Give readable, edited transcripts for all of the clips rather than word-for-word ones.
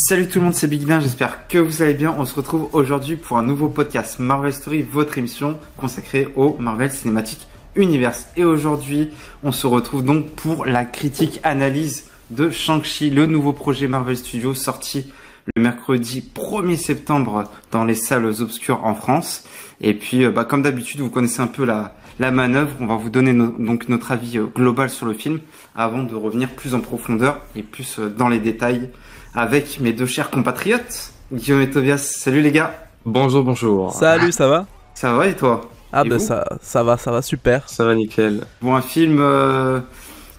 Salut tout le monde, c'est Big Dan, j'espère que vous allez bien. On se retrouve aujourd'hui pour un nouveau podcast Marvel Story, votre émission consacrée au Marvel Cinematic Universe. Et aujourd'hui, on se retrouve donc pour la critique analyse de Shang-Chi, le nouveau projet Marvel Studios sorti le mercredi 1er septembre dans les salles obscures en France. Et puis, comme d'habitude, vous connaissez un peu la manœuvre. On va vous donner donc notre avis global sur le film avant de revenir plus en profondeur et plus dans les détails avec mes deux chers compatriotes, Guillaume et Tobias. Salut les gars. Bonjour, bonjour. Salut, ça va? Ça va et toi? Ah et bah ça va super. Ça va nickel. Bon, un film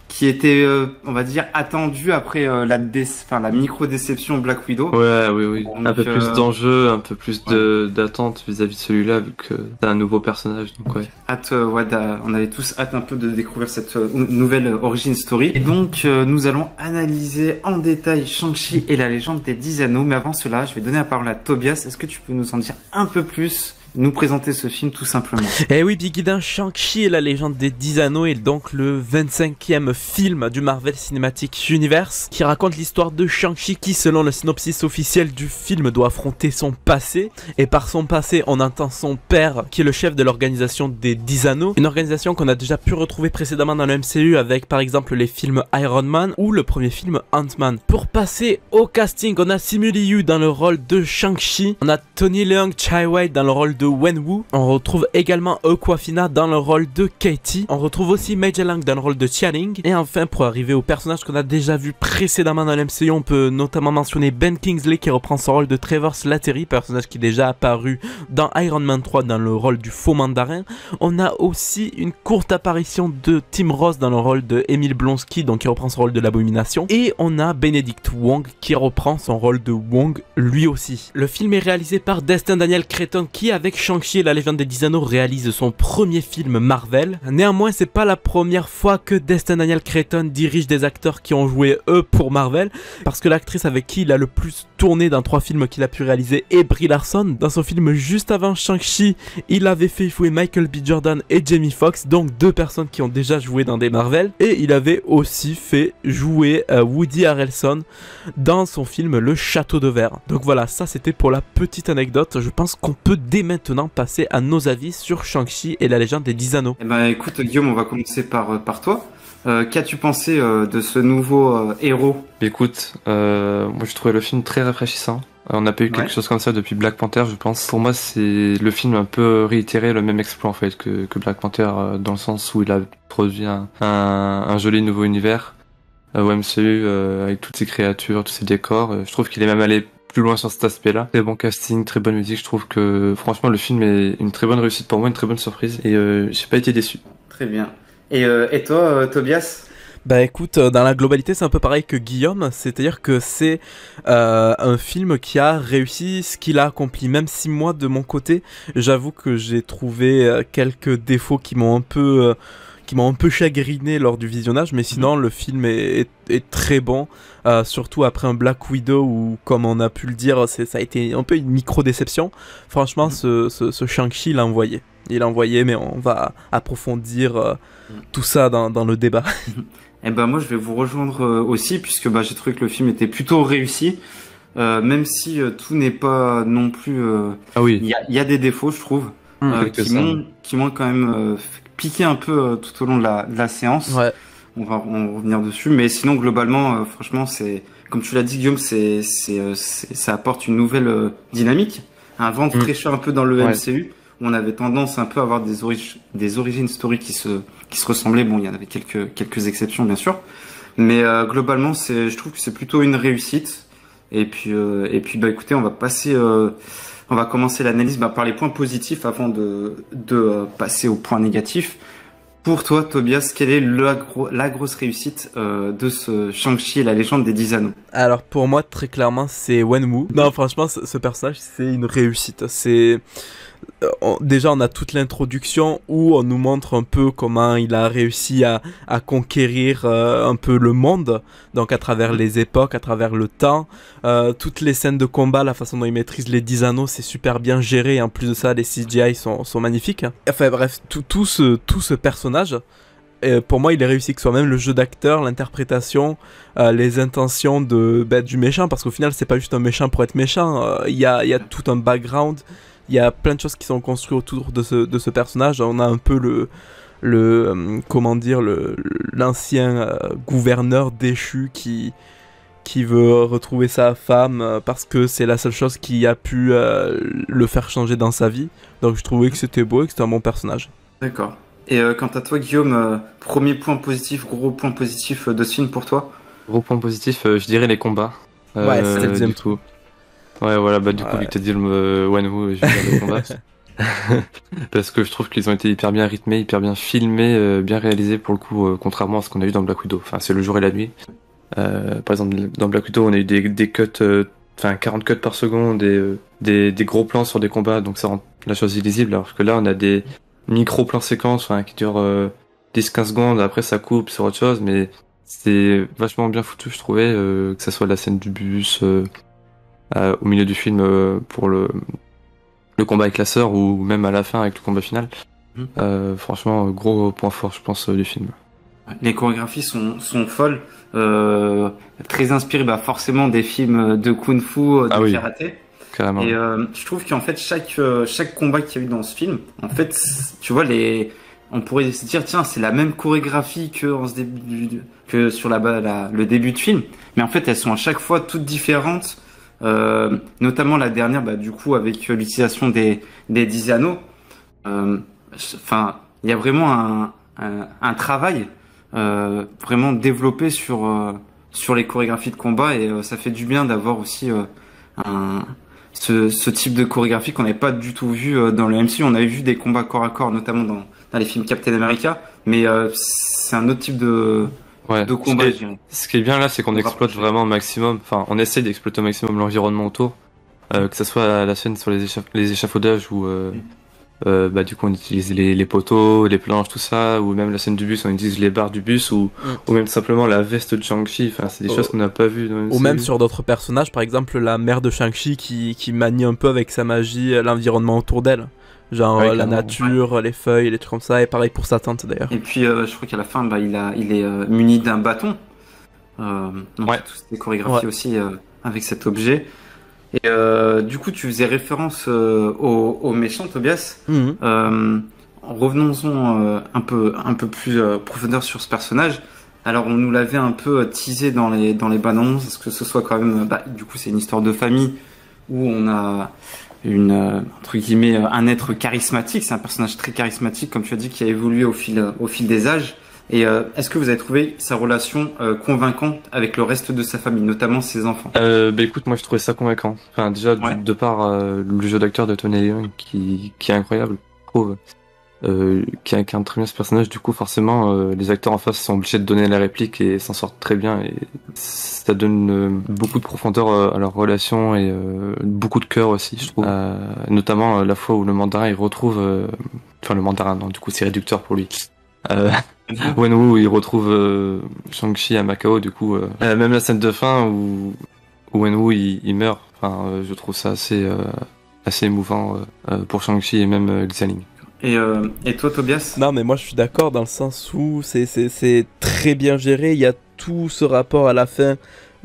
qui était, on va dire, attendu après la micro-déception Black Widow. Ouais, oui. Donc, un peu plus d'enjeux, un peu plus d'attente vis-à-vis de celui-là, vu que c'est un nouveau personnage, donc ouais. On avait tous hâte un peu de découvrir cette nouvelle origin story. Et donc, nous allons analyser en détail Shang-Chi et la légende des 10 anneaux. Mais avant cela, je vais donner la parole à Tobias. Est-ce que tu peux nous en dire un peu plus, nous présenter ce film tout simplement? Eh oui, Biggie Dan, Shang-Chi et la légende des 10 anneaux est donc le 25e film du Marvel Cinematic Universe qui raconte l'histoire de Shang-Chi qui, selon le synopsis officiel du film, doit affronter son passé. Et par son passé, on entend son père qui est le chef de l'organisation des 10 anneaux, une organisation qu'on a déjà pu retrouver précédemment dans le MCU avec par exemple les films Iron Man ou le premier film Ant-Man. Pour passer au casting, on a Simu Liu dans le rôle de Shang-Chi, on a Tony Leung Chiwetel dans le rôle de Wenwu, on retrouve également Awkwafina dans le rôle de Katie, on retrouve aussi Major Lang dans le rôle de Chia-Ling, et enfin pour arriver au personnage qu'on a déjà vu précédemment dans l'MCU, on peut notamment mentionner Ben Kingsley qui reprend son rôle de Trevor Slattery, personnage qui est déjà apparu dans Iron Man 3 dans le rôle du faux mandarin. On a aussi une courte apparition de Tim Roth dans le rôle de Emile Blonsky, donc qui reprend son rôle de l'Abomination, et on a Benedict Wong qui reprend son rôle de Wong lui aussi. Le film est réalisé par Destin Daniel Cretton qui, avec Shang-Chi et la légende des 10 anneaux, réalise son premier film Marvel. Néanmoins, c'est pas la première fois que Destin Daniel Cretton dirige des acteurs qui ont joué eux pour Marvel, parce que l'actrice avec qui il a le plus tourné dans 3 films qu'il a pu réaliser est Brie Larson. Dans son film juste avant Shang-Chi, il avait fait jouer Michael B. Jordan et Jamie Foxx, donc 2 personnes qui ont déjà joué dans des Marvel, et il avait aussi fait jouer Woody Harrelson dans son film Le Château de Verre. Donc voilà, ça c'était pour la petite anecdote. Je pense qu'on peut dès maintenant passer à nos avis sur Shang-Chi et la légende des 10 anneaux. Eh ben écoute Guillaume, on va commencer par toi. Qu'as-tu pensé de ce nouveau héros? Écoute, moi je trouvais le film très rafraîchissant. On n'a pas eu quelque chose comme ça depuis Black Panther, je pense. Pour moi, c'est le film un peu réitéré le même exploit en fait que Black Panther, dans le sens où il a produit un joli nouveau univers au MCU avec toutes ces créatures, tous ces décors. Je trouve qu'il est même allé plus loin sur cet aspect-là. Très bon casting, très bonne musique. Je trouve que franchement le film est une très bonne réussite pour moi, une très bonne surprise, et j'ai pas été déçu. Très bien. Et toi, Tobias? Bah écoute, dans la globalité c'est un peu pareil que Guillaume, c'est-à-dire que c'est un film qui a réussi ce qu'il a accompli, même si moi de mon côté j'avoue que j'ai trouvé quelques défauts qui m'ont un peu chagriné lors du visionnage, mais sinon le film est très bon, surtout après un Black Widow où, comme on a pu le dire, ça a été un peu une micro-déception. Franchement, ce Shang-Chi il a envoyé, mais on va approfondir tout ça dans le débat. Eh ben moi je vais vous rejoindre aussi, puisque j'ai trouvé que le film était plutôt réussi, même si tout n'est pas non plus... Ah oui. Il y a des défauts, je trouve, qui m'ont quand même piqué un peu tout au long de la séance. Ouais. On va revenir dessus, mais sinon globalement, franchement, c'est comme tu l'as dit Guillaume, ça apporte une nouvelle dynamique, un vent de fraîcheur un peu dans le MCU. Où on avait tendance un peu à avoir des origin story qui se ressemblaient. Bon, il y en avait quelques exceptions bien sûr, mais globalement, je trouve que c'est plutôt une réussite. Et puis écoutez, on va commencer l'analyse par les points positifs avant de passer aux points négatifs. Pour toi, Tobias, quelle est la grosse réussite de ce Shang-Chi et la légende des 10 anneaux? Alors pour moi, très clairement, c'est Wenwu. Non, franchement, ce personnage, c'est une réussite. Déjà on a toute l'introduction où on nous montre un peu comment il a réussi à conquérir un peu le monde, donc à travers les époques, à travers le temps, toutes les scènes de combat, la façon dont il maîtrise les 10 anneaux, c'est super bien géré, et en plus de ça les CGI sont magnifiques. Enfin bref, tout ce personnage pour moi, il est réussi, que ce soit même le jeu d'acteur, l'interprétation, les intentions du méchant, parce qu'au final, c'est pas juste un méchant pour être méchant. Il y a tout un background, il y a plein de choses qui sont construites autour de ce personnage. On a un peu l'ancien gouverneur déchu qui veut retrouver sa femme parce que c'est la seule chose qui a pu le faire changer dans sa vie. Donc je trouvais que c'était beau et que c'était un bon personnage. D'accord. Et quant à toi, Guillaume, premier point positif, gros point positif de ce film pour toi? Gros point positif, je dirais les combats. Ouais, c'était le deuxième tout. Ouais, voilà, du coup, vu que t'as dit le Wenwu, je vais dire les combats. Parce que je trouve qu'ils ont été hyper bien rythmés, hyper bien filmés, bien réalisés pour le coup, contrairement à ce qu'on a eu dans Black Widow. Enfin, c'est le jour et la nuit. Par exemple, dans Black Widow, on a eu des cuts, 40 cuts par seconde, des gros plans sur des combats, donc ça rend la chose illisible, alors que là, on a des micro-plans séquences qui durent 10-15 secondes, après ça coupe sur autre chose, mais c'est vachement bien foutu, je trouvais, que ça soit la scène du bus, au milieu du film, pour le combat avec la sœur, ou même à la fin avec le combat final. Franchement, gros point fort, je pense, du film. Les chorégraphies sont folles, très inspirées forcément des films de kung-fu, de karaté. Carrément. Et je trouve qu'en fait chaque combat qu'il y a eu dans ce film, en fait, tu vois, on pourrait se dire tiens, c'est la même chorégraphie que sur le début de film, mais en fait elles sont à chaque fois toutes différentes, notamment la dernière, du coup avec l'utilisation des 10 anneaux. Enfin, il y a vraiment un travail vraiment développé sur les chorégraphies de combat, et ça fait du bien d'avoir aussi ce type de chorégraphie qu'on n'avait pas du tout vu dans le MCU. On avait vu des combats corps à corps, notamment dans les films Captain America, mais c'est un autre type de combat. Ce qui est bien là, c'est qu'on exploite vraiment au maximum, enfin on essaie d'exploiter au maximum l'environnement autour, que ça soit la scène sur les échafaudages ou du coup on utilise les poteaux, les planches, tout ça, ou même la scène du bus, on utilise les barres du bus, ou même simplement la veste de Shang-Chi. Enfin, c'est des choses qu'on n'a pas vues. Ou même sur d'autres personnages, par exemple la mère de Shang-Chi qui manie un peu avec sa magie l'environnement autour d'elle. Genre la nature, les feuilles, les trucs comme ça, et pareil pour sa tante d'ailleurs. Et puis je crois qu'à la fin, il est muni d'un bâton. Donc toutes ces chorégraphies aussi avec cet objet. Et du coup, tu faisais référence au méchant, Tobias. Revenons-en un peu plus profondeur sur ce personnage. Alors, on nous l'avait un peu teasé dans les bandes annonces, est-ce que ce soit quand même, du coup, c'est une histoire de famille où on a entre guillemets un être charismatique. C'est un personnage très charismatique, comme tu as dit, qui a évolué au fil des âges. Et est-ce que vous avez trouvé sa relation convaincante avec le reste de sa famille, notamment ses enfants? Écoute, moi je trouvais ça convaincant. Enfin déjà de par le jeu d'acteur de Tony Leung qui est incroyable, je trouve, qui incarne très bien ce personnage. Du coup forcément les acteurs en face sont obligés de donner la réplique et s'en sortent très bien, et ça donne beaucoup de profondeur à leur relation, et beaucoup de cœur aussi, je trouve. Notamment la fois où le mandarin il retrouve, enfin le mandarin non, du coup c'est réducteur pour lui. Wenwu il retrouve Shang-Chi à Macao, du coup même la scène de fin où Wenwu il meurt, enfin je trouve ça assez émouvant pour Shang-Chi et même Xialing. Et toi, Tobias? Non, mais moi je suis d'accord dans le sens où c'est très bien géré. Il y a tout ce rapport à la fin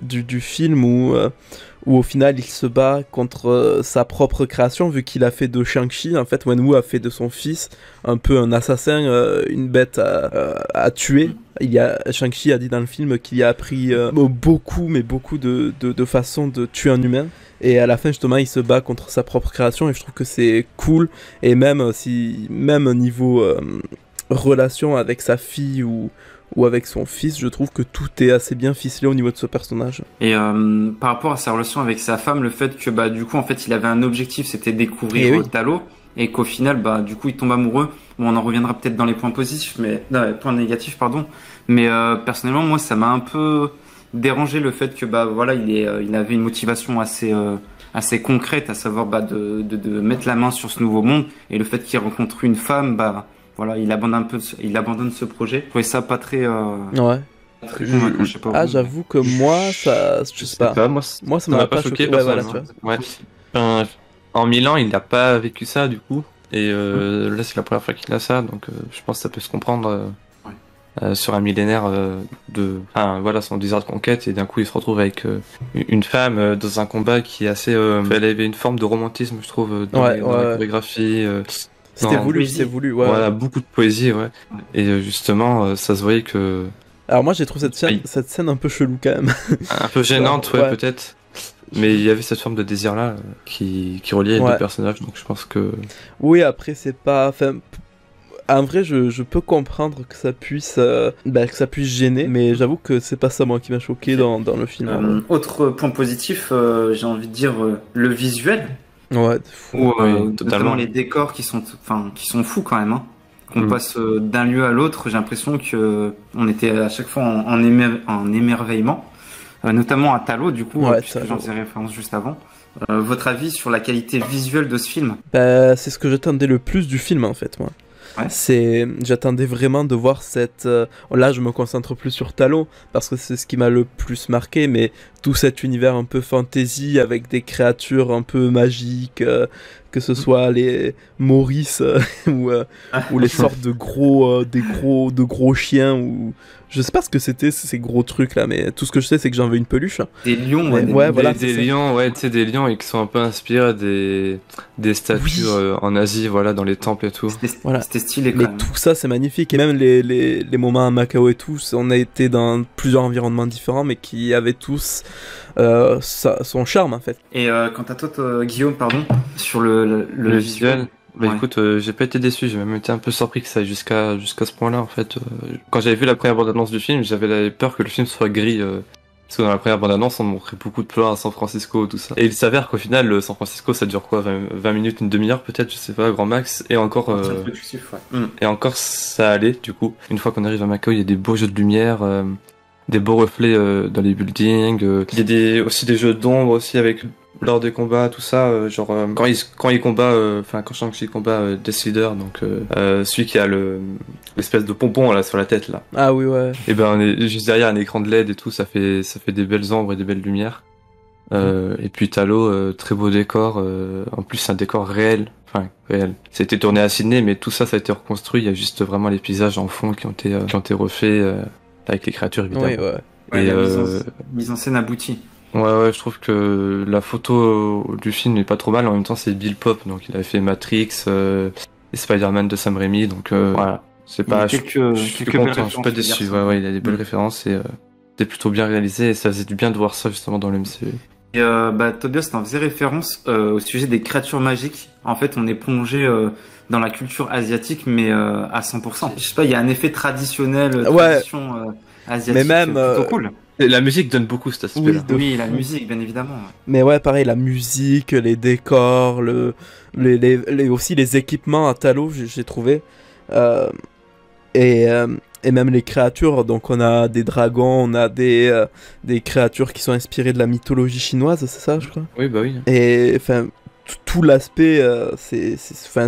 du film où au final il se bat contre sa propre création, vu qu'il a fait de Shang-Chi, en fait Wenwu a fait de son fils un peu un assassin, une bête à tuer. Shang-Chi a dit dans le film qu'il a appris beaucoup de façons de tuer un humain, et à la fin justement il se bat contre sa propre création, et je trouve que c'est cool. Et même niveau relation avec sa fille ou avec son fils, je trouve que tout est assez bien ficelé au niveau de ce personnage. Et par rapport à sa relation avec sa femme, le fait que du coup en fait il avait un objectif, c'était découvrir Talo, et qu'au final du coup il tombe amoureux. Bon, on en reviendra peut-être dans les points positifs, points négatifs pardon. Mais personnellement moi ça m'a un peu dérangé le fait que il avait une motivation assez concrète, à savoir de mettre la main sur ce nouveau monde, et le fait qu'il rencontre une femme, il abandonne ce projet. Je trouvais ça pas très très convaincant, je sais pas. J'avoue que moi je sais pas. Moi ça m'a pas choqué. En Milan, il n'a pas vécu ça du coup, et là c'est la première fois qu'il a ça, donc je pense que ça peut se comprendre. sur un millénaire voilà, son désir de conquête, et d'un coup il se retrouve avec une femme dans un combat qui est assez elle avait une forme de romantisme, je trouve, dans la chorégraphie, c'était voulu, ouais. Voilà, beaucoup de poésie, ouais. Et justement, ça se voyait que... Alors moi j'ai trouvé cette scène un peu chelou quand même. Un peu gênante, ouais, peut-être. Mais il y avait cette forme de désir-là qui reliait les deux personnages, donc je pense que... Oui, après c'est pas... Enfin, en vrai, je peux comprendre que ça puisse gêner, mais j'avoue que c'est pas ça moi qui m'a choqué dans le film. Autre point positif, j'ai envie de dire le visuel. Ouais, notamment les décors qui sont fous quand même. Hein. Qu'on passe d'un lieu à l'autre, j'ai l'impression que on était à chaque fois en émerveillement, notamment à Talo du coup, puisque j'en faisais référence juste avant. Votre avis sur la qualité visuelle de ce film? C'est ce que j'attendais le plus du film en fait, moi. Ouais. J'attendais vraiment de voir cette... Là, je me concentre plus sur Talo, parce que c'est ce qui m'a le plus marqué, mais tout cet univers un peu fantasy, avec des créatures un peu magiques, que ce soit les Maurice, ou les sortes de gros chiens, ou... Je sais pas ce que c'était ces gros trucs là, mais tout ce que je sais c'est que j'en veux une peluche. Des lions, des lions, tu sais, des lions et qui sont un peu inspirés des statues en Asie, voilà, dans les temples et tout. C'était stylé quand mais même. tout ça c'est magnifique, et même les moments à Macao et tout, on a été dans plusieurs environnements différents, mais qui avaient tous son charme en fait. Et quant à toi, Guillaume, pardon, sur le visuel. Bah écoute, j'ai pas été déçu, j'ai même été un peu surpris que ça aille jusqu'à ce point-là en fait. Quand j'avais vu la première bande-annonce du film, j'avais peur que le film soit gris, parce que dans la première bande-annonce on montrait beaucoup de plans à San Francisco, tout ça. Et il s'avère qu'au final, San Francisco ça dure quoi, 20 minutes, une demi-heure peut-être, je sais pas, grand max, et encore et encore ça allait du coup. Une fois qu'on arrive à Macao, il y a des beaux jeux de lumière, des beaux reflets dans les buildings, il y a aussi des jeux d'ombre aussi avec... lors des combats, tout ça, quand il combat, quand Shang-Chi combat Death Leader, donc celui qui a l'espèce de pompon là sur la tête là. Ah oui, ouais. Et ben on est juste derrière un écran de LED et tout, ça fait des belles ombres et des belles lumières. Et puis Talo, très beau décor, en plus c'est un décor réel. Ça a été tourné à Sydney, mais tout ça a été reconstruit. Il y a juste vraiment les paysages en fond qui ont été refaits avec les créatures évidemment. Oui, ouais. Et la mise en scène aboutie. Ouais, je trouve que la photo du film n'est pas trop mal. En même temps, c'est Bill Pop, donc il avait fait Matrix et Spider-Man de Sam Raimi, donc voilà. C'est pas. Je suis content, je suis pas déçu. Ouais, il a des belles références et c'est plutôt bien réalisé, et ça faisait du bien de voir ça justement dans le MCU. Et Tobias, t'en faisais référence au sujet des créatures magiques. En fait, on est plongé dans la culture asiatique, mais à 100%. Je sais pas, il y a un effet traditionnel, tradition asiatique, mais même plutôt cool. Et la musique donne beaucoup cet aspect-là. Oui, la musique, bien évidemment. Mais ouais, pareil, la musique, les décors, aussi les équipements à Talo, j'ai trouvé. Et même les créatures, donc on a des dragons, on a des créatures qui sont inspirées de la mythologie chinoise, c'est ça, je crois. Oui, bah oui. Et enfin, tout l'aspect,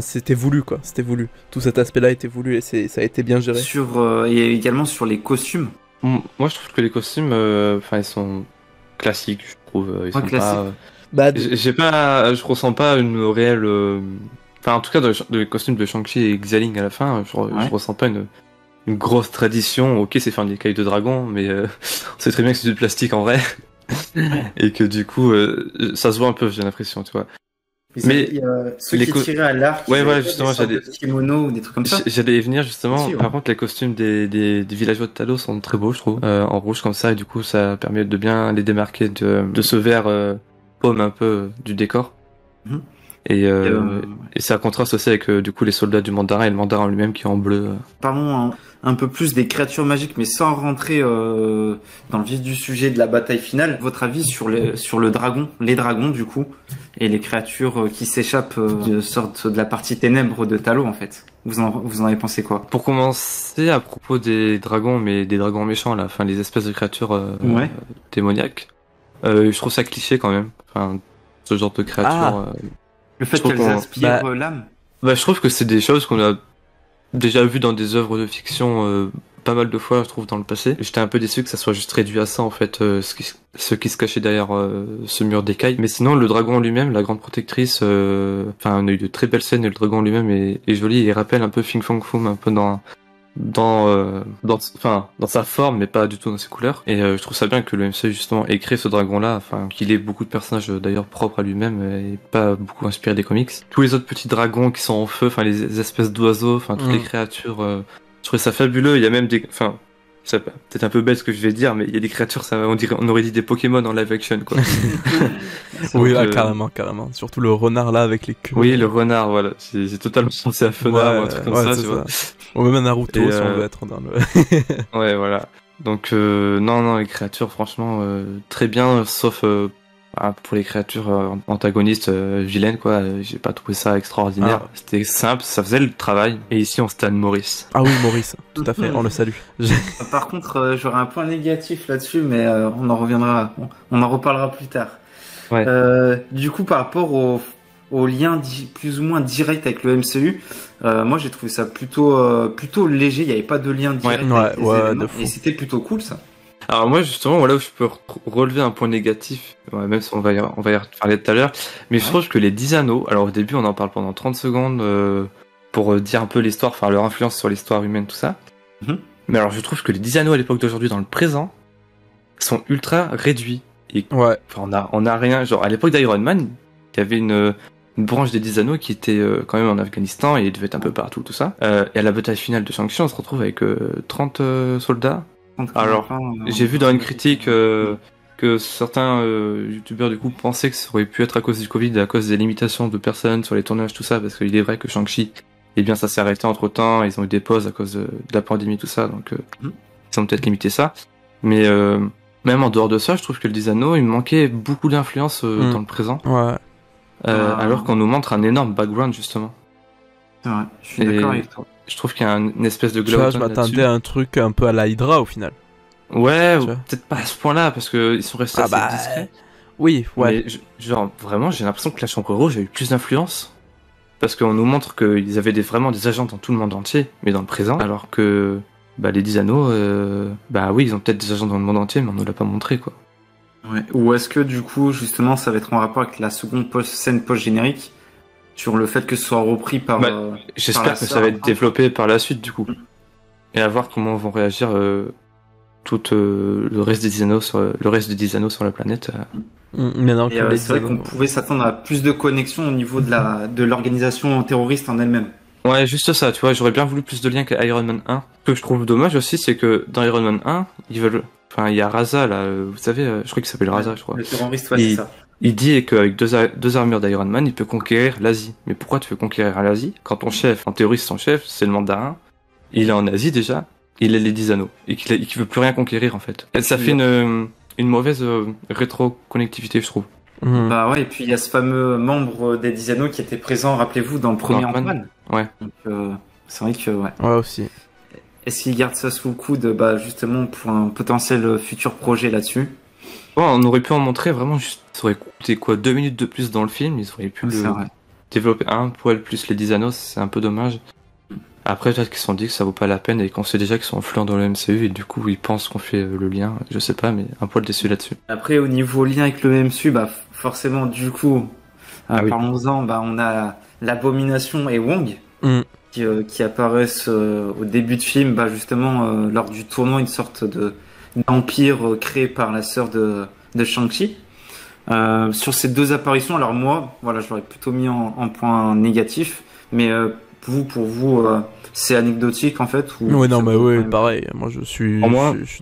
c'était voulu, quoi. C'était voulu. Tout cet aspect-là était voulu, et ça a été bien géré. Et également sur les costumes. Moi, je trouve que les costumes, ils sont classiques, je trouve. Ils sont classiques. Je ressens pas une réelle. En tout cas, dans les costumes de Shang-Chi et Xialing à la fin, je ressens pas une grosse tradition. Ok, c'est faire une écaille de dragon, mais on sait très bien que c'est du plastique en vrai. Et que du coup, ça se voit un peu, j'ai l'impression, tu vois. Mais il y a ceux qui tiraient à l'arc, justement, des kimonos ou des trucs comme ça. J'allais y venir justement. Par contre, les costumes des villageois de Talo sont très beaux, je trouve, en rouge comme ça, et du coup, ça permet de bien les démarquer de ce vert paume un peu du décor. Et ça contraste aussi avec du coup les soldats du mandarin et le mandarin lui-même qui est en bleu. Parlons un peu plus des créatures magiques, mais sans rentrer dans le vif du sujet de la bataille finale. Votre avis sur le dragon, les dragons du coup, et les créatures qui s'échappent de sorte de la partie ténèbres de Talo en fait. Vous en avez pensé quoi? Pour commencer, à propos des dragons, mais des dragons méchants là, les espèces de créatures démoniaques, je trouve ça cliché quand même. Ce genre de créatures. Le fait qu'elles aspirent l'âme. Je trouve que c'est des choses qu'on a déjà vues dans des œuvres de fiction pas mal de fois, je trouve, dans le passé. J'étais un peu déçu que ça soit juste réduit à ça, en fait, ce qui se cachait derrière ce mur d'écailles. Mais sinon, le dragon lui-même, la grande protectrice, on a eu de très belles scènes, et le dragon lui-même est joli, et il rappelle un peu Fin Fang Foom, un peu dans dans sa forme, mais pas du tout dans ses couleurs. Et je trouve ça bien que le MCU justement ait créé ce dragon-là, enfin qu'il ait beaucoup de personnages d'ailleurs propres à lui-même et pas beaucoup inspirés des comics. Tous les autres petits dragons qui sont en feu, enfin les espèces d'oiseaux, enfin toutes les créatures, je trouvais ça fabuleux. Il y a même c'est peut-être un peu bête ce que je vais dire, mais il y a des créatures, on aurait dit des Pokémon en live action, quoi. Oui, là, carrément. Surtout le renard, là, avec les queues. Oui, le renard, voilà. J'ai totalement pensé à Fena ou un truc comme ça, tu vois. Ou même un Naruto, si on veut être dans le... Ouais, voilà. Donc, non, les créatures, franchement, très bien, sauf pour les créatures antagonistes, vilaines, quoi. J'ai pas trouvé ça extraordinaire. C'était simple, ça faisait le travail. Et ici, on stan Maurice. Ah oui, Maurice, tout à fait, on le salue. Par contre, j'aurais un point négatif là-dessus, mais on en reviendra, on en reparlera plus tard. Ouais. Du coup, par rapport au lien plus ou moins direct avec le MCU, moi j'ai trouvé ça plutôt léger. Il n'y avait pas de lien direct avec les événements, et c'était plutôt cool ça. Alors moi justement, voilà où je peux relever un point négatif, même si on va y parler tout à l'heure, mais je trouve que les 10 anneaux, alors au début on en parle pendant 30 secondes pour dire un peu l'histoire, enfin leur influence sur l'histoire humaine, tout ça. Mais alors je trouve que les 10 anneaux à l'époque d'aujourd'hui dans le présent sont ultra réduits. Et on a rien, genre à l'époque d'Iron Man, il y avait une branche des 10 anneaux qui était quand même en Afghanistan et il devait être un peu partout, tout ça. Et à la bataille finale de Shang-Chi, on se retrouve avec 30 soldats. Alors, j'ai vu dans une critique que certains youtubeurs du coup pensaient que ça aurait pu être à cause du Covid et à cause des limitations de personnes sur les tournages, tout ça, parce qu'il est vrai que Shang-Chi, eh bien ça s'est arrêté entre temps, ils ont eu des pauses à cause de la pandémie, tout ça, donc ils ont peut-être limité ça. Mais même en dehors de ça, je trouve que le 10 anneaux, il me manquait beaucoup d'influence dans le présent. Alors qu'on nous montre un énorme background justement. C'est vrai, je suis d'accord avec toi. Je trouve qu'il y a une espèce de glow. Je m'attendais à un truc un peu à la Hydra au final. Ouais, peut-être pas à ce point-là parce qu'ils sont restés assez discrets. Oui, ouais. Mais genre vraiment, j'ai l'impression que la Chambre Rouge a eu plus d'influence parce qu'on nous montre qu'ils avaient vraiment des agents dans tout le monde entier, mais dans le présent, alors que les 10 anneaux, oui, ils ont peut-être des agents dans le monde entier, mais on nous l'a pas montré, quoi. Ouais. Ou est-ce que du coup, justement, ça va être en rapport avec la seconde scène post-générique sur le fait que ce soit repris par. J'espère que ça va être développé par la suite, du coup. Et à voir comment vont réagir tout le reste des 10 anneaux sur la planète. C'est vrai qu'on pouvait s'attendre à plus de connexion au niveau de l'organisation terroriste en elle-même. Ouais, juste ça, tu vois, j'aurais bien voulu plus de liens qu'Iron Man 1. Ce que je trouve dommage aussi, c'est que dans Iron Man 1, il y a Raza, là, vous savez, je crois qu'il s'appelle Raza, je crois. Le terroriste, c'est ça. Il dit qu'avec deux armures d'Iron Man, il peut conquérir l'Asie. Mais pourquoi tu veux conquérir l'Asie quand ton chef, en théorie son chef, c'est le mandarin, il est en Asie déjà, il a les 10 anneaux, et qu'il veut plus rien conquérir en fait. Et ça fait une mauvaise rétro-connectivité, je trouve. Bah ouais, et puis il y a ce fameux membre des 10 anneaux qui était présent, rappelez-vous, dans le premier Ant-Man. Ouais. Donc c'est vrai que ouais aussi. Est-ce qu'ils gardent ça sous le coude, justement pour un potentiel futur projet là-dessus? Bon, on aurait pu en montrer vraiment juste, ça aurait coûté 2 minutes de plus dans le film, ils auraient pu développer un poil plus les 10 anneaux, c'est un peu dommage. Après, peut-être qu'ils se sont dit que ça vaut pas la peine et qu'on sait déjà qu'ils sont influents dans le MCU et du coup ils pensent qu'on fait le lien, je sais pas, mais un poil déçu là-dessus. Après, au niveau lien avec le MCU, forcément, du coup, parlons-en, on a l'Abomination et Wong qui apparaissent au début de film, justement, lors du tournoi, une sorte d'empire créé par la sœur de Shang-Chi. Sur ces deux apparitions, alors moi, je l'aurais plutôt mis en point négatif, mais pour vous, c'est anecdotique en fait ou Oui, non, mais oui, pareil. Moi, je suis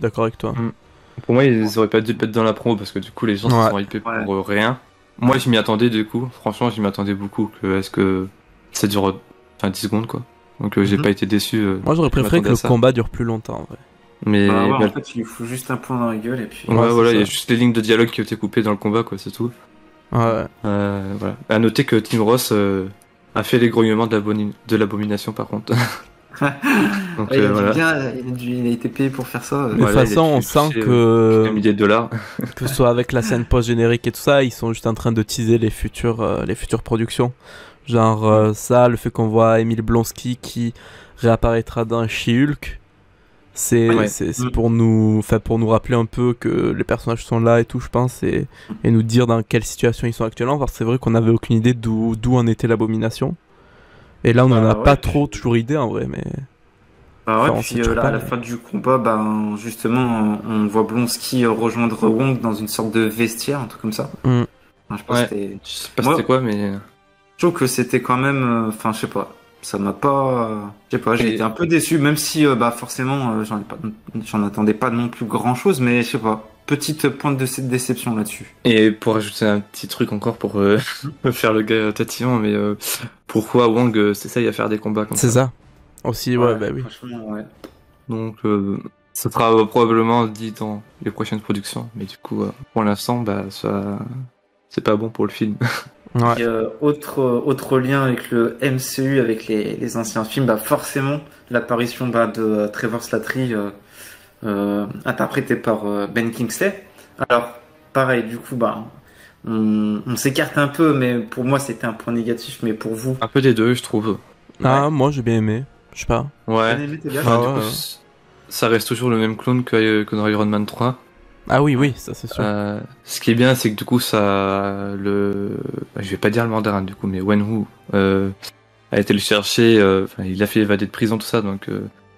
d'accord avec toi. Pour moi, ils auraient pas dû le mettre dans la promo parce que du coup, les gens se sont hypés pour rien. Moi, je m'y attendais du coup. Franchement, je m'y attendais beaucoup. Est-ce que ça dure 10 secondes quoi. Donc, j'ai pas été déçu. Moi, j'aurais préféré que le combat dure plus longtemps en vrai. Mais en fait, il lui faut juste un point dans la gueule et puis. Ouais, voilà, il y a juste les lignes de dialogue qui ont été coupées dans le combat, quoi, c'est tout. Ouais. Voilà. À noter que Tim Ross a fait les grognements de l'abomination, par contre. Donc, il a été payé pour faire ça. De toute façon, on sent que. $1 million de dollars. Que ce soit avec la scène post-générique et tout ça, ils sont juste en train de teaser les futures productions. Genre, ça, le fait qu'on voit Emile Blonsky qui réapparaîtra dans She-Hulk. C'est pour nous rappeler un peu que les personnages sont là et tout, je pense, et nous dire dans quelle situation ils sont actuellement, parce que c'est vrai qu'on n'avait aucune idée d'où en était l'Abomination. Et là, on n'en a pas trop toujours idée en vrai, mais. Bah ouais, Enfin, on puis sait toujours là, pas. à la fin du combat, ben justement, on voit Blonsky rejoindre Wong dans une sorte de vestiaire, un truc comme ça. Hmm. Enfin, je sais pas, Ouais, c'était. je sais pas Moi, c'était quoi, mais. je trouve que c'était quand même. Enfin, je sais pas. Ça m'a pas. Je sais pas, j'ai Et, été un peu déçu, même si, bah forcément, j'en attendais pas non plus grand-chose, mais je sais pas. Petite pointe de cette déception là-dessus. et pour ajouter un petit truc encore pour me faire le gars tatillon, mais pourquoi Wang s'essaye à faire des combats comme C'est ça? ça. Aussi, ouais, bah oui. Franchement, ouais. Donc, ça sera probablement dit dans les prochaines productions, mais du coup, pour l'instant, bah, ça, c'est pas bon pour le film. Ouais. Et, autre lien avec le MCU, avec les anciens films, bah forcément l'apparition bah, de Trevor Slattery, interprété par Ben Kingsley. Alors, pareil, du coup, bah, on s'écarte un peu, mais pour moi c'était un point négatif, mais pour vous, Un peu des deux, je trouve. Ah, moi j'ai bien aimé. Je sais pas. Ouais. bien aimé, t'es bien. Enfin, Ah du ouais, coup, ouais. ça reste toujours le même clone que dans Iron Man 3. Ah oui, oui, ça c'est sûr. Ce qui est bien, c'est que du coup, ça, je vais pas dire le mandarin du coup, mais Wenwu a été le chercher. Enfin, il a fait évader de prison, tout ça, donc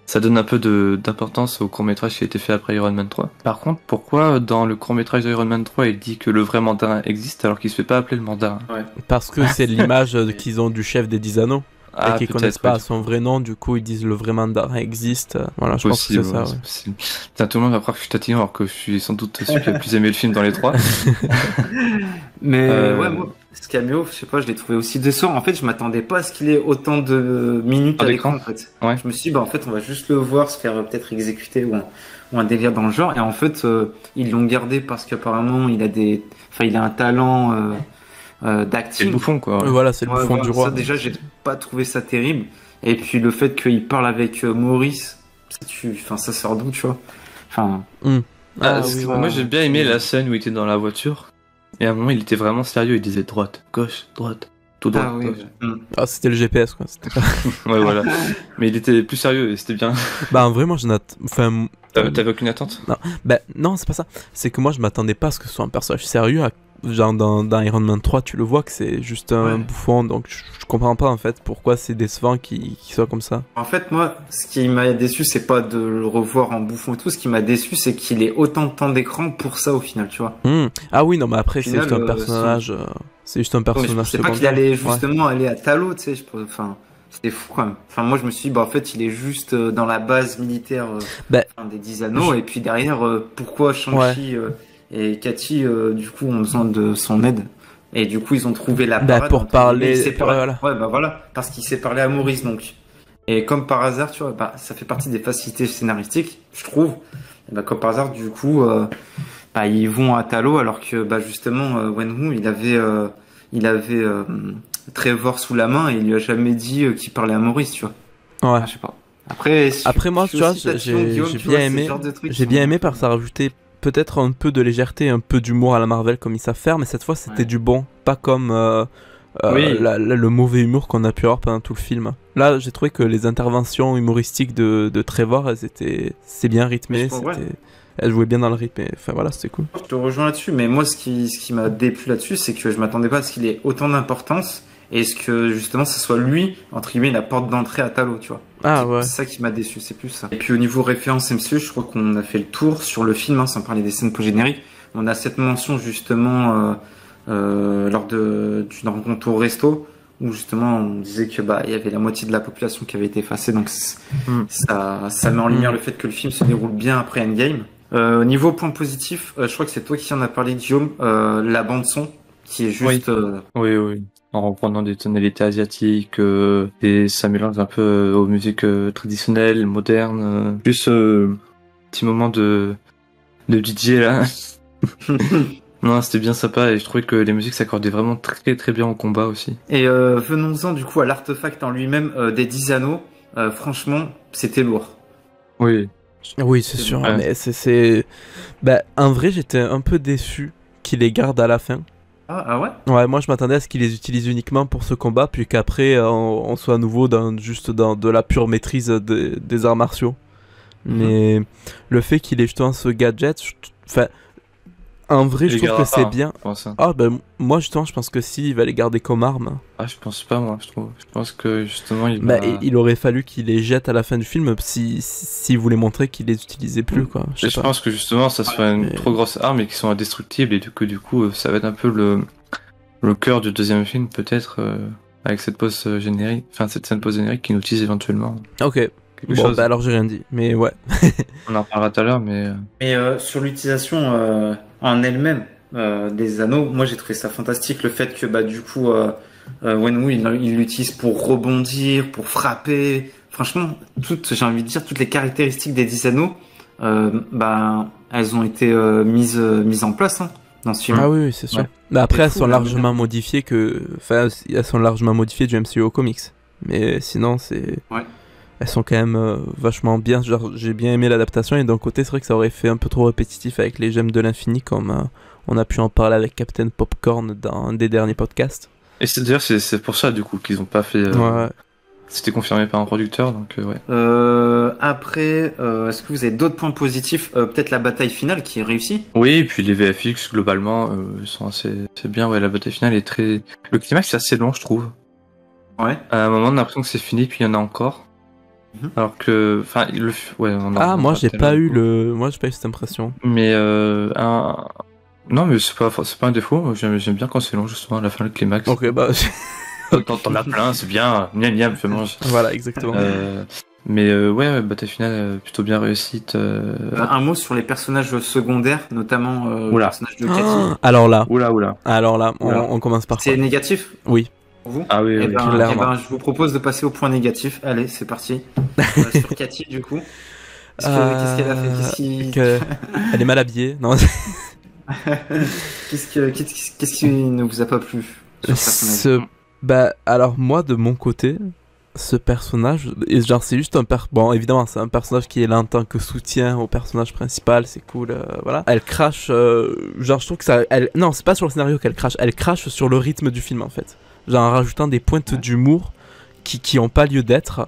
ça donne un peu d'importance au court métrage qui a été fait après Iron Man 3. Par contre, pourquoi dans le court métrage d'Iron Man 3, il dit que le vrai mandarin existe alors qu'il se fait pas appeler le mandarin? Parce que c'est l'image qu'ils ont du chef des 10 anneaux. Et qu'ils connaissent pas ouais, son vrai nom, du coup ils disent le vrai mandarin existe. Voilà, je pense que c'est ça. Ouais. c'est possible. Putain, tout le monde va croire que je suis tatillon alors que je suis sans doute celui qui a le plus aimé le film dans les trois. Mais ouais, moi, ce caméo, je sais pas, je l'ai trouvé aussi décevant. En fait, je m'attendais pas à ce qu'il ait autant de minutes À à l'écran. l'écran. En fait, Ouais. je me suis dit, bah en fait, on va juste le voir se faire peut-être exécuter ou un délire dans le genre. Et en fait, ils l'ont gardé parce qu'apparemment, il a un talent C'est le d'acting. bouffon, quoi. Ouais. Voilà, c'est le Ouais, bouffon voilà, du roi. ça déjà, j'ai pas trouvé ça terrible. Et puis le fait qu'il parle avec Maurice, enfin, ça sort d'où, tu vois? Enfin, Ah, oui, oui, ouais. moi j'ai bien aimé la scène où il était dans la voiture. Et à un moment il était vraiment sérieux, il disait droite, gauche, droite, tout droit. ah oui. gauche. Ah, c'était le GPS quoi. C'était pas- Ouais voilà. Mais il était plus sérieux et c'était bien. Bah, en vrai, moi je n'attends. Enfin. T'avais aucune attente? Bah, non, c'est pas ça. C'est que moi je m'attendais pas à ce que ce soit un personnage sérieux. Genre dans Iron Man 3, tu le vois que c'est juste un Ouais. bouffon. Donc je comprends pas en fait pourquoi c'est décevant qu'il soit comme ça. En fait, moi, ce qui m'a déçu, c'est pas de le revoir en bouffon et tout. Ce qui m'a déçu, c'est qu'il ait autant de temps d'écran pour ça au final, tu vois. Ah oui, non, mais après Au c'est final, juste un personnage. C'est juste un Ouais, personnage je sais pas qu'il secondaire. allait Ouais. justement aller à Talo, tu sais. Enfin, c'était fou quand même. Enfin, moi, je me suis dit, bah en fait, il est juste dans la base militaire Bah, enfin, des 10 anneaux. Et puis derrière, pourquoi Shang-Chi et Cathy, du coup, ont besoin de son aide. Et du coup, ils ont trouvé la Bah, parade. pour entre guillemets. parler- Il s'est parlé- ouais, voilà. Ouais, bah voilà. Parce qu'il s'est parlé à Maurice, donc. Et comme par hasard, tu vois, bah, ça fait partie des facilités scénaristiques, je trouve. Et bah, comme par hasard, du coup, bah, ils vont à Talo, alors que, bah, justement, Wenwu, il avait Trevor sous la main et il lui a jamais dit qu'il parlait à Maurice, tu vois. Ouais. Ah, je sais pas. Après, Après, moi, je suis tu vois, aussi tatillon, Guillaume, j'ai tu bien vois, aimé. ce genre de trucs J'ai qui bien sont- aimé parce que ça rajoutait peut-être un peu de légèreté, un peu d'humour à la Marvel comme ils savent faire, mais cette fois c'était Ouais. du bon, pas comme Oui. le mauvais humour qu'on a pu avoir pendant tout le film. Là, j'ai trouvé que les interventions humoristiques de Trevor, c'est bien rythmé, Mais je trouve, elles jouaient bien dans le rythme. Enfin voilà, c'était cool. Je te rejoins là-dessus, mais moi, ce qui m'a déplu là-dessus, c'est que je m'attendais pas à ce qu'il ait autant d'importance et ce que justement, ce soit lui, entre guillemets, la porte d'entrée à Talo, tu vois. Ah ouais. C'est ça qui m'a déçu, c'est plus ça. Et puis au niveau référence MCU, je crois qu'on a fait le tour sur le film, sans parler des scènes post-génériques. On a cette mention justement lors d'une rencontre au resto, où justement on disait que bah il y avait la moitié de la population qui avait été effacée, donc ça met en lumière le fait que le film se déroule bien après Endgame. Au niveau point positif, je crois que c'est toi qui en as parlé, Guillaume, la bande son qui est juste Oui, oui. En reprenant des tonalités asiatiques, et ça mélange un peu aux musiques traditionnelles, modernes. Plus petit moment de DJ là. Non, c'était bien sympa et je trouvais que les musiques s'accordaient vraiment très très bien au combat aussi. Et venons-en du coup à l'artefact en lui-même des 10 anneaux. Franchement, c'était lourd. Oui. Oui, c'est sûr, Ouais. mais bah, en vrai, j'étais un peu déçu qu'ils les gardent à la fin. Ah ouais? Ouais, moi je m'attendais à ce qu'ils les utilisent uniquement pour ce combat, puis qu'après on soit à nouveau juste dans de la pure maîtrise des arts martiaux. Mais le fait qu'il ait justement ce gadget, enfin, En vrai, je les trouve que gardera c'est pas, bien. je pense, hein. Ah, ben, moi, justement, je pense que si, il va les garder comme arme. Ah, je pense pas, moi, je trouve. Je pense que justement, il Bah, va. il aurait fallu qu'il les jette à la fin du film s'il voulait montrer qu'il les utilisait plus, quoi. Et je pense que justement, ça serait une mais- trop grosse arme et qu'ils sont indestructibles et du coup, ça va être un peu le cœur du deuxième film, peut-être, avec cette pause générique, enfin, cette scène pause générique qui nous utilise éventuellement Ok. quelque Bon, chose. bah alors j'ai rien dit. Mais ouais. On en reparlera tout à l'heure, mais. Mais sur l'utilisation en elle-même des anneaux, moi j'ai trouvé ça fantastique le fait que bah du coup Wenwu il l'utilise pour rebondir, pour frapper. Franchement, j'ai envie de dire toutes les caractéristiques des 10 anneaux, bah elles ont été mises en place hein, dans ce film. Ah oui, c'est sûr. Ouais. Mais après, C'est elles fou, sont là, largement modifiées elles sont largement modifiées du MCU aux comics. Mais sinon, c'est. Ouais. Elles sont quand même vachement bien. Genre, j'ai bien aimé l'adaptation et d'un côté, c'est vrai que ça aurait fait un peu trop répétitif avec les gemmes de l'infini, comme on a pu en parler avec Captain Popcorn dans un des derniers podcasts. Et d'ailleurs, c'est pour ça, du coup, qu'ils ont pas fait. Ouais. C'était confirmé par un producteur, donc ouais. Après, est-ce que vous avez d'autres points positifs? Peut-être la bataille finale qui est réussie. Oui, et puis les VFX, globalement, sont assez bien. Ouais, la bataille finale est très. Le climax, c'est assez long, je trouve. Ouais. À un moment, on a l'impression que c'est fini, puis il y en a encore. Alors que. Enfin, ouais, Moi, j'ai pas eu cette impression. Mais non, mais c'est pas un défaut. J'aime bien quand c'est long, justement, à la fin, le climax. Ok, bah. T'en as plein, c'est bien. Miam, miam, fais manger. Voilà, exactement. Mais ouais, bataille finale plutôt bien réussite. Un mot sur les personnages secondaires, notamment le personnage de Cathy. Alors là, Oula. on commence par quoi? C'est négatif Oui. pour vous? Ah oui, Eh oui. clairement. ben, je vous propose de passer au point négatif. Allez, c'est parti. Sur Cathy, du coup. Qu'est-ce qu'elle a fait? Elle est mal habillée. Non. Qu'est-ce qui ne vous a pas plu sur ce personnage? Bah, alors moi, de mon côté, ce personnage, et genre c'est juste bon, évidemment, c'est un personnage qui est là en tant que soutien au personnage principal, c'est cool, voilà. Elle crache, genre je trouve que ça... Non, c'est pas sur le scénario qu'elle crache sur le rythme du film, en fait. Genre en rajoutant des pointes d'humour qui ont pas lieu d'être,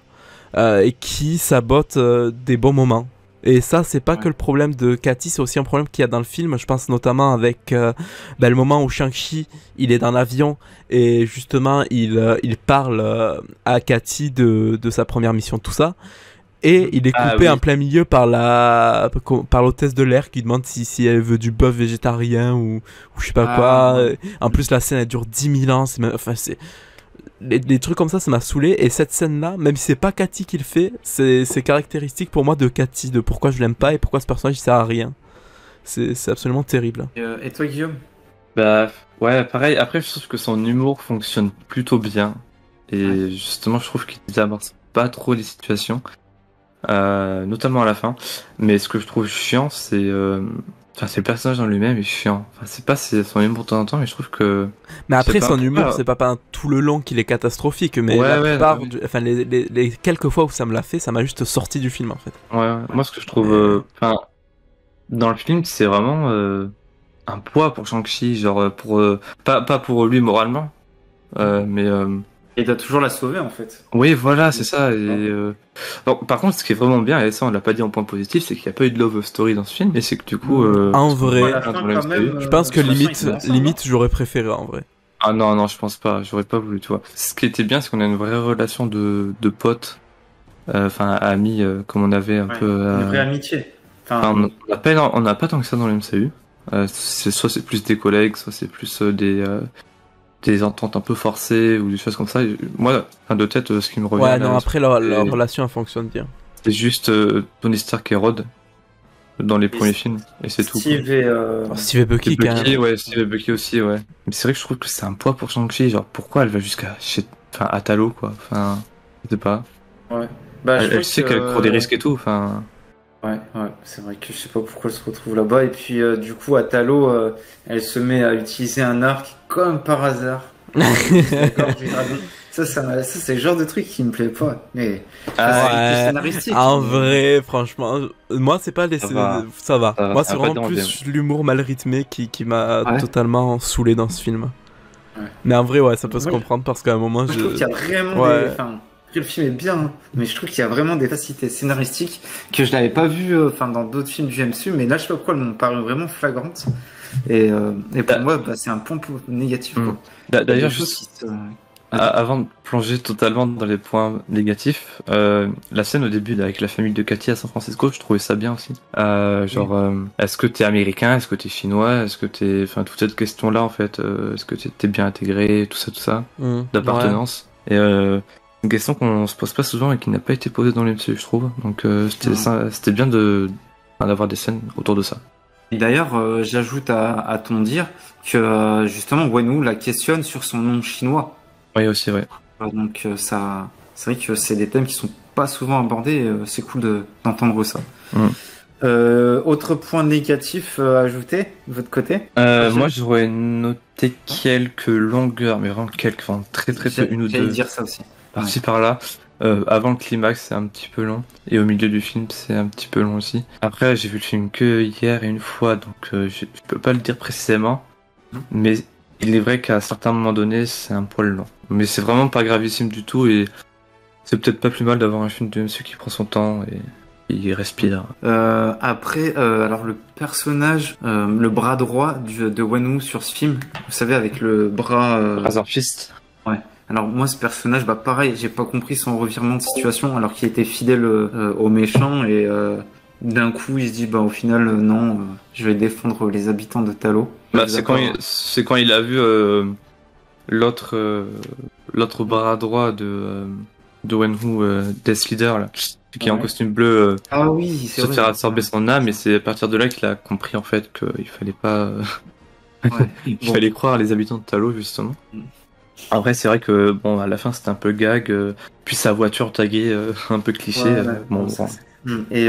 et qui sabotent des bons moments. Et ça, c'est pas que le problème de Cathy, c'est aussi un problème qu'il y a dans le film. Je pense notamment avec le moment où Shang-Chi, il est dans l'avion et justement, il parle à Cathy de sa première mission, tout ça. Et il est coupé en plein milieu par l'hôtesse de l'air qui demande si elle veut du bœuf végétarien ou je sais pas quoi. En plus, la scène, elle dure 10 000 ans. C'est... Les trucs comme ça m'a saoulé, et cette scène là, même si c'est pas Cathy qui le fait, c'est caractéristique pour moi de Cathy, de pourquoi je l'aime pas et pourquoi ce personnage il sert à rien. C'est absolument terrible. Et toi, Guillaume? Bah ouais, pareil. Après, je trouve que son humour fonctionne plutôt bien, et justement, je trouve qu'il amorce pas trop les situations, notamment à la fin. Mais ce que je trouve chiant, c'est c'est le personnage en lui-même est chiant. Enfin, c'est pas son humour de temps en temps, mais je trouve que. Mais après, son humour, c'est pas tout le long qu'il est catastrophique, mais la plupart, enfin, les quelques fois où ça me l'a fait, ça m'a juste sorti du film, en fait. Ouais. Moi, ce que je trouve, dans le film, c'est vraiment un poids pour Shang-Chi, genre pas pour lui moralement, mais. Il doit toujours la sauver, en fait. Oui, voilà, c'est ça. Et, donc, par contre, ce qui est vraiment bien, et ça on l'a pas dit en point positif, c'est qu'il n'y a pas eu de love story dans ce film, et c'est que du coup... en vrai, je pense que limite j'aurais préféré, en vrai. Ah non, je pense pas, j'aurais pas voulu, tu vois. Ce qui était bien, c'est qu'on a une vraie relation de potes, amis, comme on avait un peu... Une vraie amitié. On n'a pas tant que ça dans le MCU. Soit c'est plus des collègues, soit c'est plus des ententes un peu forcées ou des choses comme ça. Moi, de tête, ce qui me revient... Ouais, non, après, leur relation, elle fonctionne bien. C'est juste Tony Stark et Rhodes dans les premiers films, et c'est tout. Steve et Bucky, quand même. Ouais, Steve et Bucky aussi, ouais. Mais c'est vrai que je trouve que c'est un poids pour Shang-Chi, genre, pourquoi elle va jusqu'à à Talo, quoi. Enfin, je sais pas. Ouais. Elle sait qu'elle court des risques et tout, enfin... Ouais, c'est vrai que je sais pas pourquoi elle se retrouve là-bas. Et puis, du coup, à Talo, elle se met à utiliser un arc comme par hasard. Ça, c'est le genre de truc qui me plaît pas. Mais scénaristique. En vrai, franchement, moi, c'est pas les... Ça va. Moi, c'est vraiment plus l'humour mal rythmé qui m'a totalement saoulé dans ce film. Ouais. Mais en vrai, ça peut se comprendre parce qu'à un moment, je trouve qu'il y a vraiment des... le film est bien, mais je trouve qu'il y a vraiment des facilités scénaristiques que je n'avais pas vu dans d'autres films du MCU, mais là je sais pas pourquoi elles m'ont paru vraiment flagrantes. Et pour moi, c'est un point négatif. Quoi. D'ailleurs, juste avant de plonger totalement dans les points négatifs, la scène au début là, avec la famille de Cathy à San Francisco, je trouvais ça bien aussi. Est-ce que t'es américain, est-ce que t'es chinois, est-ce que t'es, enfin toute cette question là en fait, est-ce que t'es bien intégré, tout ça, d'appartenance. Et une question qu'on se pose pas souvent et qui n'a pas été posée dans l'MCU, je trouve. Donc c'était bien d'avoir des scènes autour de ça. Et d'ailleurs, j'ajoute à ton dire que justement Wenwu la questionne sur son nom chinois. Oui, aussi, ouais. Donc ça, c'est vrai que c'est des thèmes qui sont pas souvent abordés. C'est cool d'entendre ça. Autre point négatif à ajouter de votre côté? Moi, j'aurais noté quelques longueurs, mais vraiment quelques, enfin très peu, une ou deux. J'allais dire ça aussi. Par-ci par-là. Avant le climax, c'est un petit peu long, et au milieu du film, c'est un petit peu long aussi. Après, j'ai vu le film que hier et une fois, donc je peux pas le dire précisément, mais il est vrai qu'à certains moments donnés, c'est un poil long. Mais c'est vraiment pas gravissime du tout, et c'est peut-être pas plus mal d'avoir un film de MCU qui prend son temps et il respire. Après, alors le personnage, le bras droit de Wenwu sur ce film, vous savez, avec le bras... Razor Fist. Ouais. Alors moi, ce personnage, pareil, j'ai pas compris son revirement de situation, alors qu'il était fidèle aux méchants, et d'un coup, il se dit, au final, non, je vais défendre les habitants de Talo. C'est quand il a vu l'autre bras droit de Wenwu, Death Leader, là, qui est en costume bleu, se faire absorber son âme, et c'est à partir de là qu'il a compris en fait qu'il fallait pas, il fallait croire les habitants de Talo justement. Après, c'est vrai que à la fin c'était un peu gag, puis sa voiture taguée, un peu cliché. Et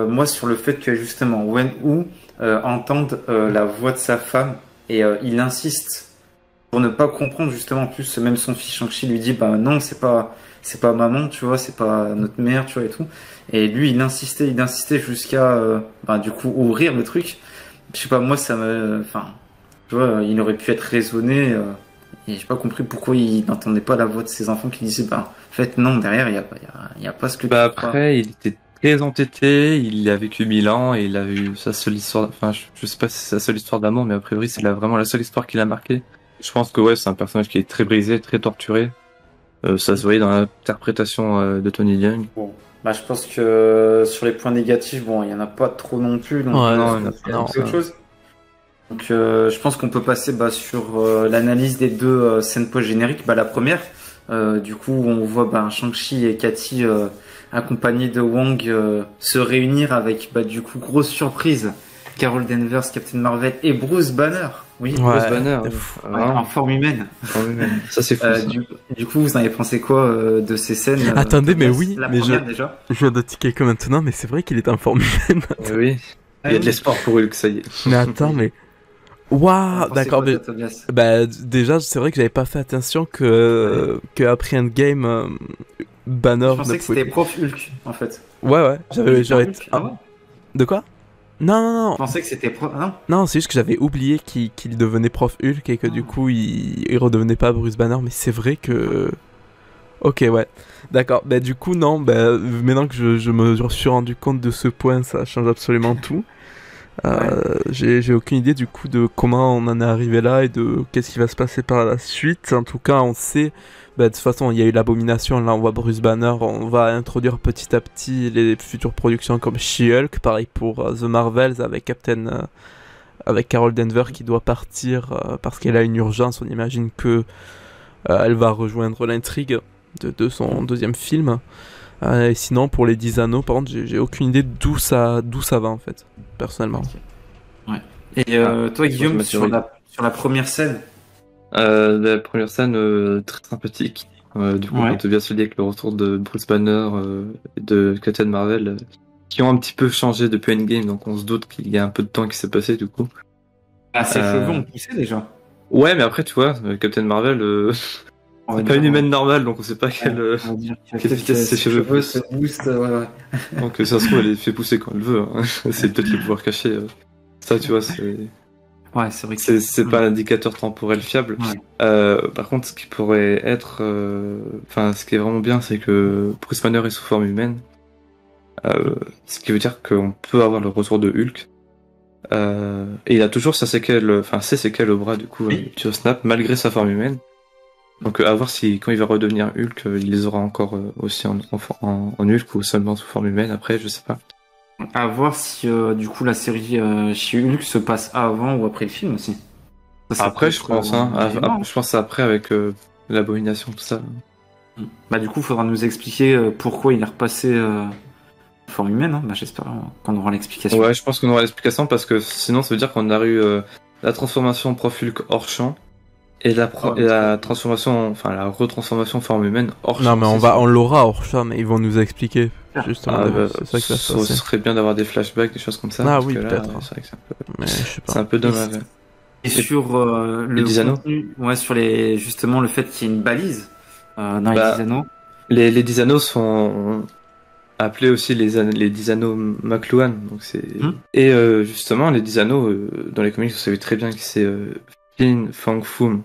moi, sur le fait que justement Wenwu entende la voix de sa femme, et il insiste pour ne pas comprendre justement. En plus, même son fils Shang-Chi lui dit non, c'est pas maman, tu vois, c'est pas notre mère, tu vois, et tout. Et lui, il insistait jusqu'à du coup ouvrir le truc. Je sais pas, moi ça me, tu vois, il aurait pu être raisonné. Et j'ai pas compris pourquoi il n'entendait pas la voix de ses enfants qui disaient en fait non, derrière il y a pas ce que tu après il était très entêté, il a vécu 1000 ans et il a eu sa seule histoire, je sais pas si c'est sa seule histoire d'amour, mais a priori c'est vraiment la seule histoire qui l'a marqué. Je pense que c'est un personnage qui est très brisé, très torturé. Ça se voyait dans l'interprétation de Tony Leung. Bon. Je pense que sur les points négatifs, il y en a pas trop non plus, donc c'est autre chose. Donc je pense qu'on peut passer sur l'analyse des deux scènes post-génériques. La première, du coup, on voit Shang-Chi et Cathy accompagnés de Wong se réunir avec du coup grosse surprise, Carol Danvers, Captain Marvel et Bruce Banner. Oui, Bruce Banner en forme humaine. Ça c'est fou. Du coup, vous en avez pensé quoi de ces scènes? Attendez, mais oui, déjà. Je viens de ticker que maintenant, mais c'est vrai qu'il est en forme humaine. Oui. Il y a de l'espoir pour Hulk, ça y est. Mais attends, mais waouh, d'accord. Déjà, c'est vrai que j'avais pas fait attention que après Endgame, Banner. Je pensais que c'était Prof Hulk, en fait. Ouais. J'avais. De quoi? Non. Je pensais que c'était Non, c'est juste que j'avais oublié qu'il devenait Prof Hulk et que du coup il redevenait pas Bruce Banner, mais c'est vrai que. Ok, ouais. D'accord. Du coup, non. Maintenant que je me suis rendu compte de ce point, ça change absolument tout. J'ai aucune idée du coup de comment on en est arrivé là et de qu'est-ce qui va se passer par la suite. En tout cas, on sait. De toute façon, il y a eu l'Abomination. Là, on voit Bruce Banner. On va introduire petit à petit les futures productions comme She-Hulk. Pareil pour The Marvels avec avec Carol Danvers qui doit partir parce qu'elle a une urgence. On imagine que elle va rejoindre l'intrigue de son deuxième film. Et sinon, pour les 10 anneaux, par contre, j'ai aucune idée d'où ça va en fait, personnellement. Ouais. Et toi, Guillaume, sur la première scène? La première scène très sympathique. Du coup, on peut bien se lier avec le retour de Bruce Banner et de Captain Marvel, qui ont un petit peu changé depuis Endgame, donc on se doute qu'il y a un peu de temps qui s'est passé du coup. Ses cheveux ont poussé déjà. Ouais, mais après, tu vois, Captain Marvel. C'est pas une humaine normale, donc on sait pas quelle vitesse ses cheveux se boostent. Ouais. Donc ça se trouve, elle les fait pousser quand elle veut. Hein. C'est peut-être le pouvoir caché. Ça, tu vois, c'est. Ouais, c'est vrai que c'est pas un indicateur temporel fiable. Ouais. Par contre, ce qui pourrait être, ce qui est vraiment bien, c'est que Bruce Banner est sous forme humaine. Ce qui veut dire qu'on peut avoir le retour de Hulk. Et il a toujours ses séquelles au bras du coup, sur Snap, malgré sa forme humaine. Donc à voir si quand il va redevenir Hulk, il les aura encore aussi en Hulk ou seulement sous forme humaine. Après, je sais pas. À voir si du coup la série chez Hulk se passe avant ou après le film aussi. Ça après, je pense, je pense après avec l'abomination, tout ça. Bah du coup, il faudra nous expliquer pourquoi il est repassé en forme humaine. Hein. Bah, j'espère qu'on aura l'explication. Ouais, je pense qu'on aura l'explication parce que sinon, ça veut dire qu'on a eu la transformation Prof Hulk hors champ. Et la transformation, enfin la retransformation en forme humaine hors champ. Non, mais on l'aura hors champ, mais ils vont nous expliquer. Justement, c'est ça qui va se passer. Ce serait bien d'avoir des flashbacks, des choses comme ça. Ah oui, peut-être. C'est vrai que c'est un peu dommage. Et sur le 10 anneaux. Ouais, sur justement le fait qu'il y ait une balise dans les 10 anneaux. Les 10 anneaux sont appelés aussi les 10 anneaux McLuhan. Donc et justement, les 10 anneaux, dans les comics, vous savez très bien que c'est Fin Fang Foom,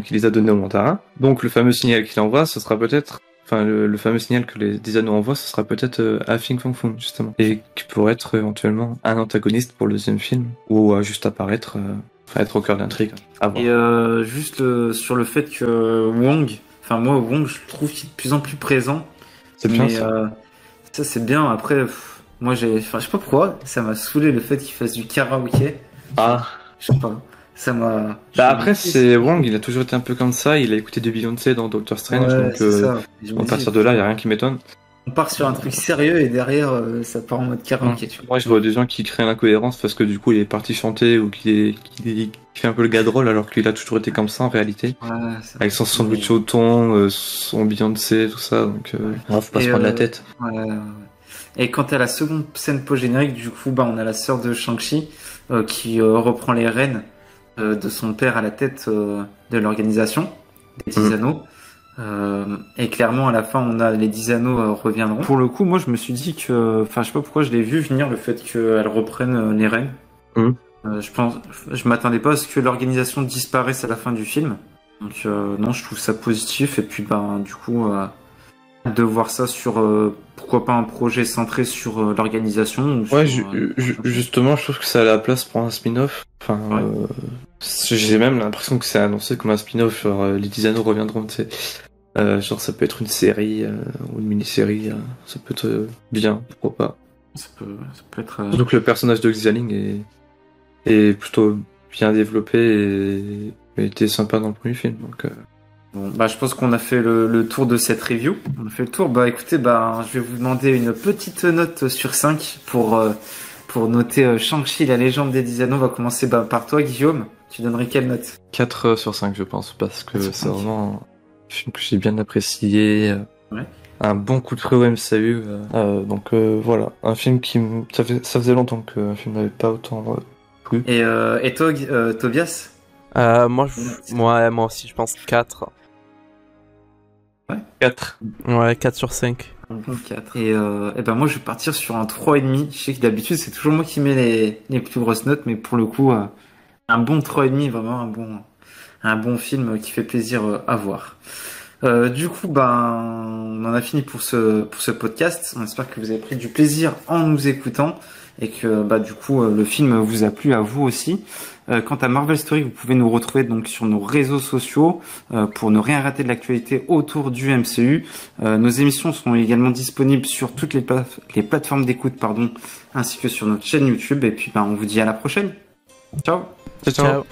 qui les a donnés au Mandarin. Donc le fameux signal qu'il envoie, ce sera peut-être, le fameux signal que les 10 anneaux envoient, ce sera peut-être à Fin Fang Foom justement, et qui pourrait être éventuellement un antagoniste pour le deuxième film, ou juste apparaître, être au cœur d'intrigue. Et juste sur le fait que Wong, moi Wong, je trouve qu'il est de plus en plus présent. C'est bien ça. Ça c'est bien. Après, moi je sais pas pourquoi, ça m'a saoulé le fait qu'il fasse du karaoké. Ah. Je sais pas. Ça m'a. Après, c'est Wong, il a toujours été un peu comme ça. Il a écouté de Beyoncé dans Doctor Strange, donc à partir de là, il y a rien qui m'étonne. On part sur un truc sérieux et derrière, ça part en mode karaoké. Moi, je vois des gens qui créent l'incohérence parce que du coup, il est parti chanter ou qui fait un peu le gars drôle alors qu'il a toujours été comme ça en réalité. Avec son sandwich au thon, son Beyoncé, tout ça. Donc, faut pas se prendre la tête. Et quand à la seconde scène post-générique, du coup, on a la sœur de Shang-Chi qui reprend les rênes de son père à la tête de l'organisation des 10 anneaux. Et clairement, à la fin, on a les 10 anneaux reviendront. Pour le coup, moi, je me suis dit que, je sais pas pourquoi je l'ai vu venir le fait qu'elle reprenne les rênes. Je m'attendais pas à ce que l'organisation disparaisse à la fin du film. Donc non, je trouve ça positif. Et puis, du coup, de voir ça sur pourquoi pas un projet centré sur l'organisation. Justement, je trouve que ça a la place pour un spin-off. J'ai même l'impression que c'est annoncé comme un spin-off, genre les 10 anneaux reviendront, tu sais. Genre ça peut être une série ou une mini-série, ça peut être bien, pourquoi pas. Ça peut être. Surtout que le personnage de Xialing est plutôt bien développé et était sympa dans le premier film, donc. Bon, je pense qu'on a fait le tour de cette review. On a fait le tour. Écoutez, je vais vous demander une petite note sur 5 pour noter Shang-Chi, la légende des 10 anneaux. On va commencer par toi, Guillaume. Tu donnerais quelle note? 4 sur 5, je pense, parce que c'est vraiment un film que j'ai bien apprécié. Un bon coup de feu au MCU. Donc voilà, un film ça faisait longtemps qu'un film n'avait pas autant plu. Et toi, Tobias? Moi aussi, je pense 4. 4. Ouais, 4 sur 5. 4. Et moi, je vais partir sur un 3,5. Je sais que d'habitude, c'est toujours moi qui mets les plus grosses notes, mais pour le coup, un bon 3,5, vraiment un bon film qui fait plaisir à voir. Du coup, on en a fini pour ce podcast. On espère que vous avez pris du plaisir en nous écoutant et que du coup le film vous a plu à vous aussi. Quant à Marvel Story, vous pouvez nous retrouver donc sur nos réseaux sociaux pour ne rien rater de l'actualité autour du MCU. Nos émissions sont également disponibles sur toutes les plateformes d'écoute, ainsi que sur notre chaîne YouTube. Et puis on vous dit à la prochaine. Ciao. Ciao.